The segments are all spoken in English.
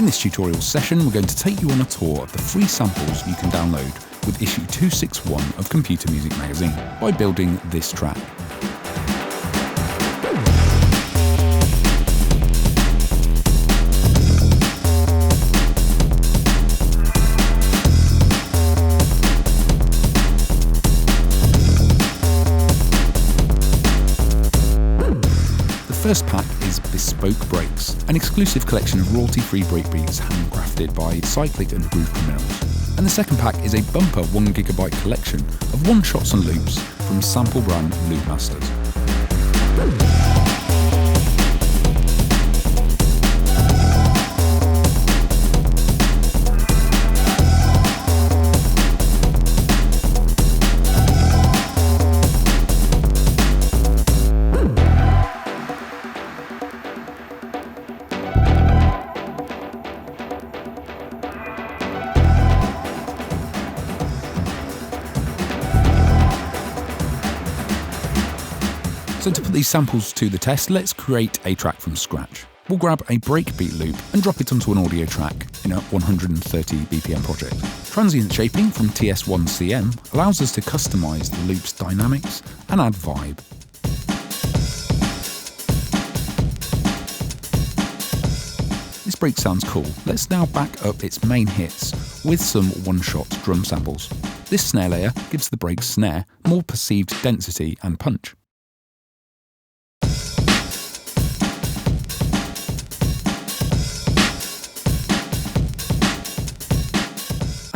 In this tutorial session, we're going to take you on a tour of the free samples you can download with issue 261 of Computer Music Magazine by building this track. The first pack is Bespoke Breaks, an exclusive collection of royalty-free breakbeats handcrafted by Cyclic and Groove Criminals. And the second pack is a bumper 1GB collection of one-shots and loops from sample brand Loopmasters. So to put these samples to the test, let's create a track from scratch. We'll grab a breakbeat loop and drop it onto an audio track in a 130 BPM project. Transient shaping from TS1CM allows us to customize the loop's dynamics and add vibe. This break sounds cool. Let's now back up its main hits with some one-shot drum samples. This snare layer gives the break's snare more perceived density and punch.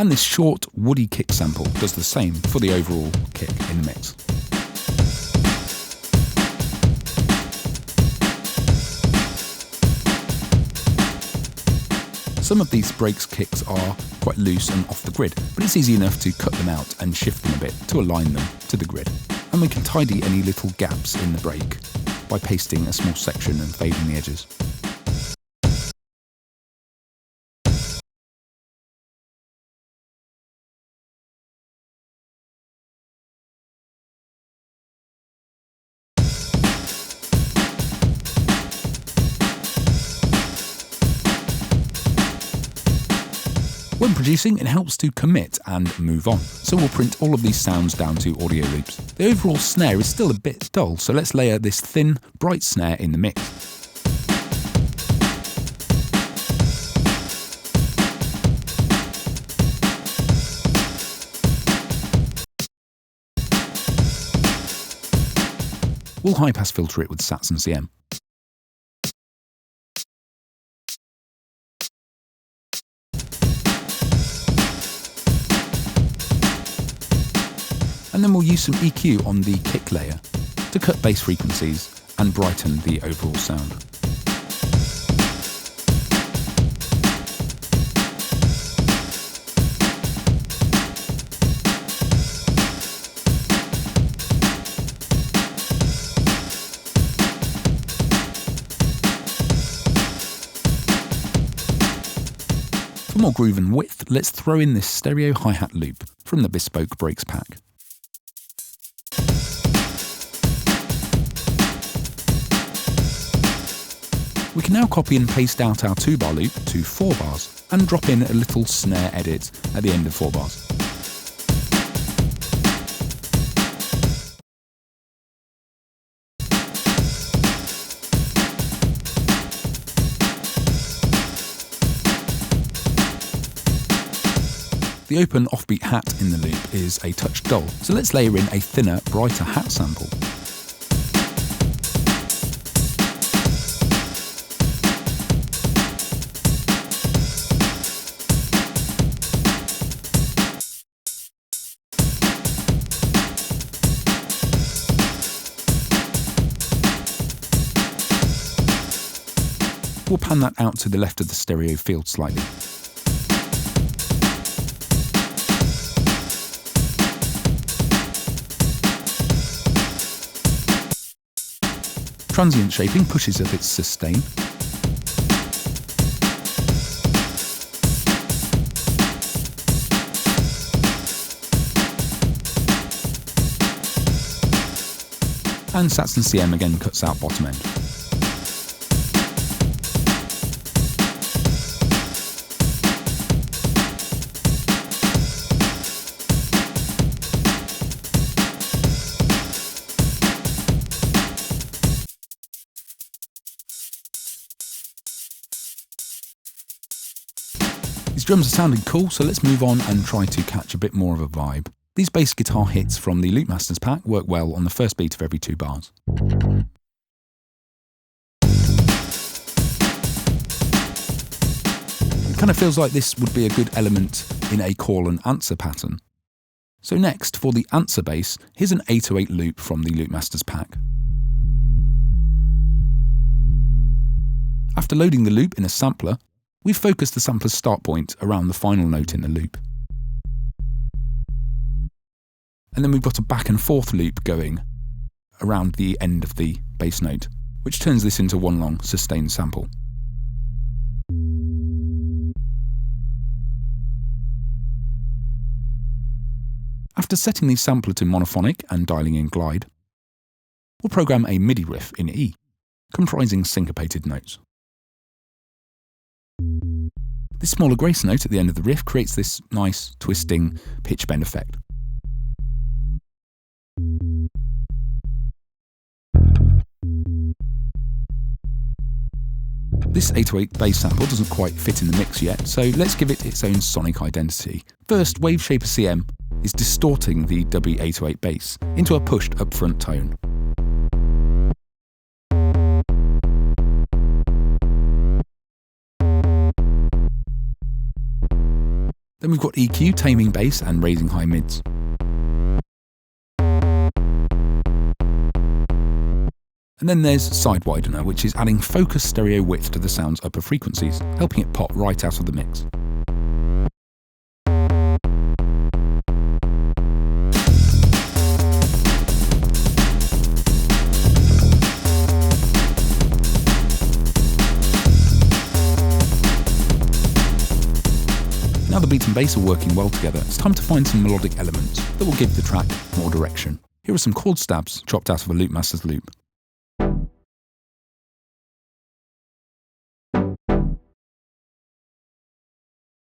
And this short, woody kick sample does the same for the overall kick in the mix. Some of these breaks kicks are quite loose and off the grid, but it's easy enough to cut them out and shift them a bit to align them to the grid. And we can tidy any little gaps in the break by pasting a small section and fading the edges. When producing, it helps to commit and move on, so we'll print all of these sounds down to audio loops. The overall snare is still a bit dull, so let's layer this thin, bright snare in the mix. We'll high-pass filter it with Sats and CM. And then we'll use some EQ on the kick layer to cut bass frequencies and brighten the overall sound. For more groove and width, let's throw in this stereo hi-hat loop from the Bespoke Breaks pack. We can now copy and paste out our 2-bar loop to 4 bars and drop in a little snare edit at the end of 4 bars. The open offbeat hat in the loop is a touch dull, so let's layer in a thinner, brighter hat sample. We'll pan that out to the left of the stereo field slightly. Transient shaping pushes up its sustain. And Sats and CM again cuts out bottom end. drums are sounding cool, so let's move on and try to catch a bit more of a vibe. These bass guitar hits from the Loopmasters pack work well on the first beat of every 2 bars. It kind of feels like this would be a good element in a call and answer pattern. So next, for the answer bass, here's an 808 loop from the Loopmasters pack. After loading the loop in a sampler, we've focused the sampler's start point around the final note in the loop. And then we've got a back and forth loop going around the end of the bass note, which turns this into one long sustained sample. After setting the sampler to monophonic and dialing in glide, we'll program a MIDI riff in E, comprising syncopated notes. This smaller grace note at the end of the riff creates this nice, twisting, pitch bend effect. This 808 bass sample doesn't quite fit in the mix yet, so let's give it its own sonic identity. First, Waveshaper CM is distorting the W808 bass into a pushed upfront tone. Then we've got EQ taming bass and raising high mids. And then there's side widener, which is adding focus stereo width to the sound's upper frequencies, helping it pop right out of the mix. Now the beat and bass are working well together, it's time to find some melodic elements that will give the track more direction. Here are some chord stabs chopped out of a Loopmasters loop.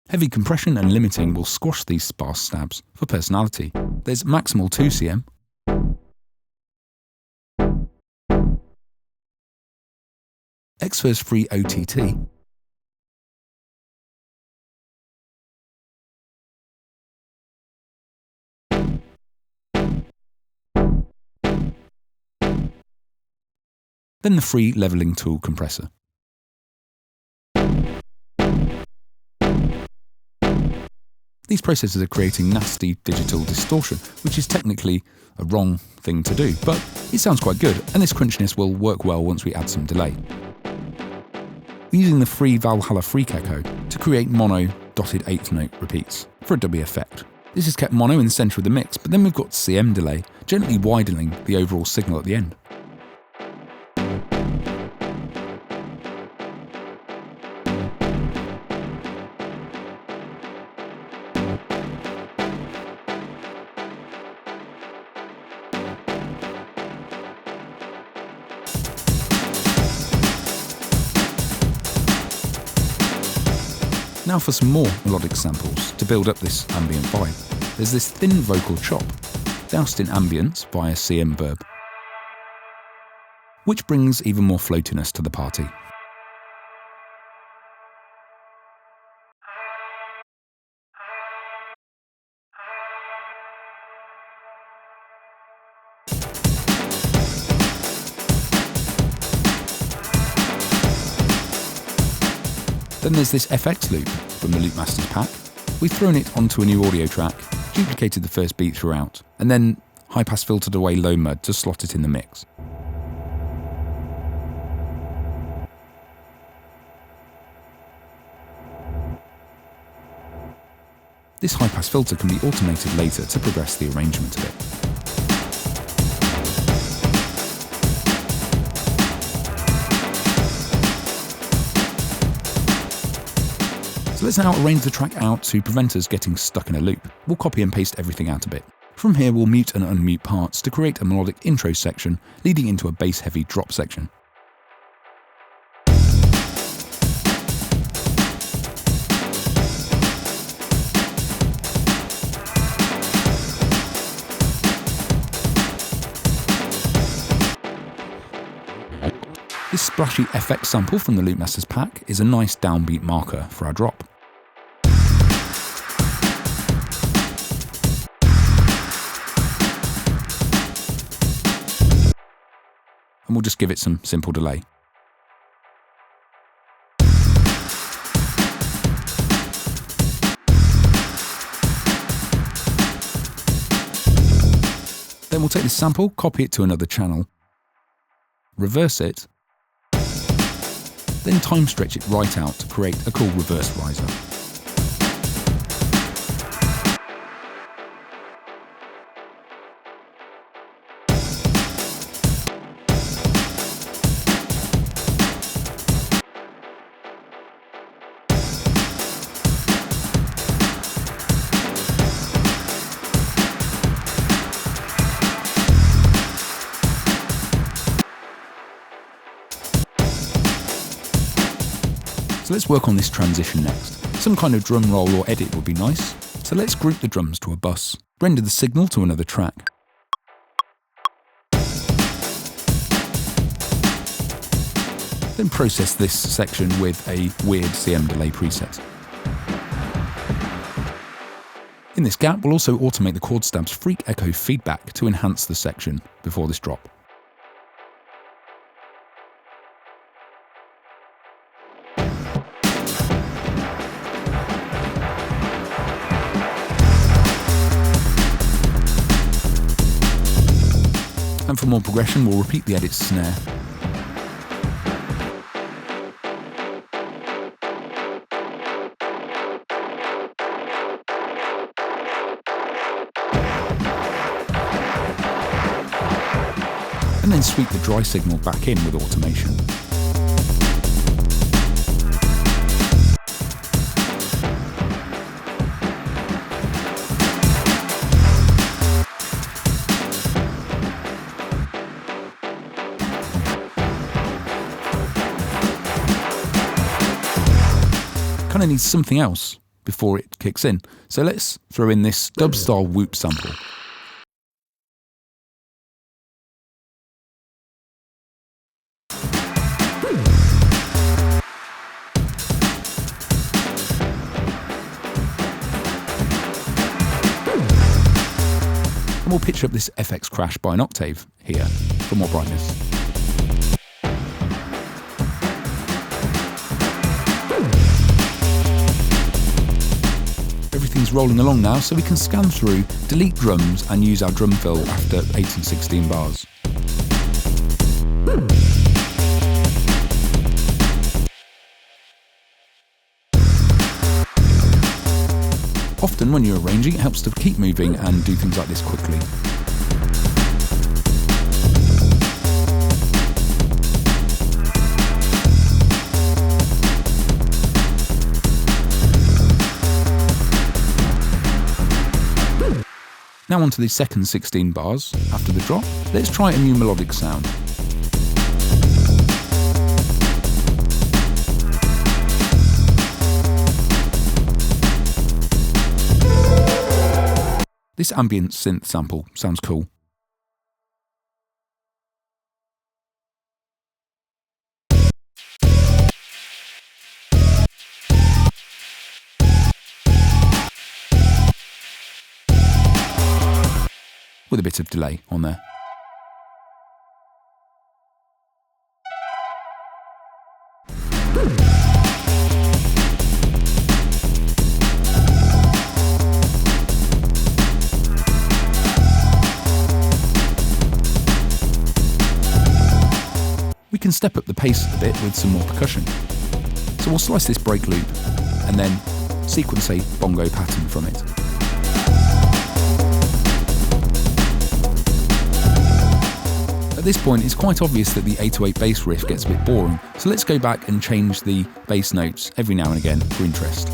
Heavy compression and limiting will squash these sparse stabs for personality. There's maximal 2 cm, Xverse free OTT, then the free leveling tool compressor. These processors are creating nasty digital distortion, which is technically a wrong thing to do, but it sounds quite good, and this crunchiness will work well once we add some delay. We're using the free Valhalla Freak Echo to create mono dotted 8th note repeats for a dubby effect. This has kept mono in the centre of the mix, but then we've got CM delay, gently widening the overall signal at the end. Now for some more melodic samples to build up this ambient vibe. There's this thin vocal chop, doused in ambience via CM verb, which brings even more floatiness to the party. Then there's this FX loop from the Loopmasters pack. We've thrown it onto a new audio track, duplicated the first beat throughout, and then high-pass filtered away low mud to slot it in the mix. This high-pass filter can be automated later to progress the arrangement a bit. So let's now arrange the track out to prevent us getting stuck in a loop. We'll copy and paste everything out a bit. From here we'll mute and unmute parts to create a melodic intro section leading into a bass-heavy drop section. This splashy FX sample from the Loopmasters pack is a nice downbeat marker for our drop. just give it some simple delay. Then we'll take this sample, copy it to another channel, reverse it, then time stretch it right out to create a cool reverse riser. So let's work on this transition next. Some kind of drum roll or edit would be nice. So let's group the drums to a bus, render the signal to another track. Then process this section with a weird CM delay preset. In this gap, we'll also automate the chord stab's freak echo feedback to enhance the section before this drop. And for more progression, we'll repeat the edit snare. And then sweep the dry signal back in with automation. Kind of needs something else before it kicks in, so let's throw in this dub-style whoop sample. And we'll pitch up this FX crash by an octave here for more brightness. Everything's rolling along now, so we can scan through, delete drums and use our drum fill after 8 and 16 bars. Often when you're arranging, it helps to keep moving and do things like this quickly. Now onto the second 16 bars after the drop. Let's try a new melodic sound. This ambient synth sample sounds cool. With a bit of delay on there. We can step up the pace a bit with some more percussion. So we'll slice this break loop and then sequence a bongo pattern from it. At this point, it's quite obvious that the 808 bass riff gets a bit boring, so let's go back and change the bass notes every now and again for interest.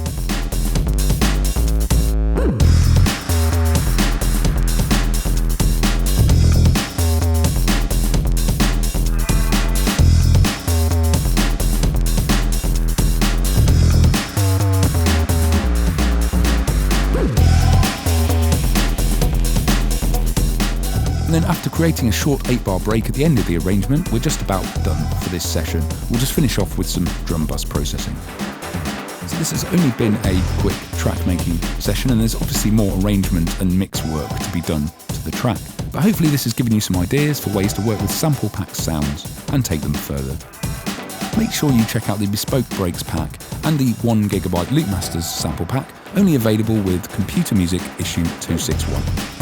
And then after creating a short 8-bar break at the end of the arrangement, we're just about done for this session. We'll just finish off with some drum bus processing. So this has only been a quick track making session, and there's obviously more arrangement and mix work to be done to the track. But hopefully this has given you some ideas for ways to work with sample pack sounds and take them further. Make sure you check out the Bespoke Breaks pack and the 1GB Loopmasters sample pack, only available with Computer Music issue 261.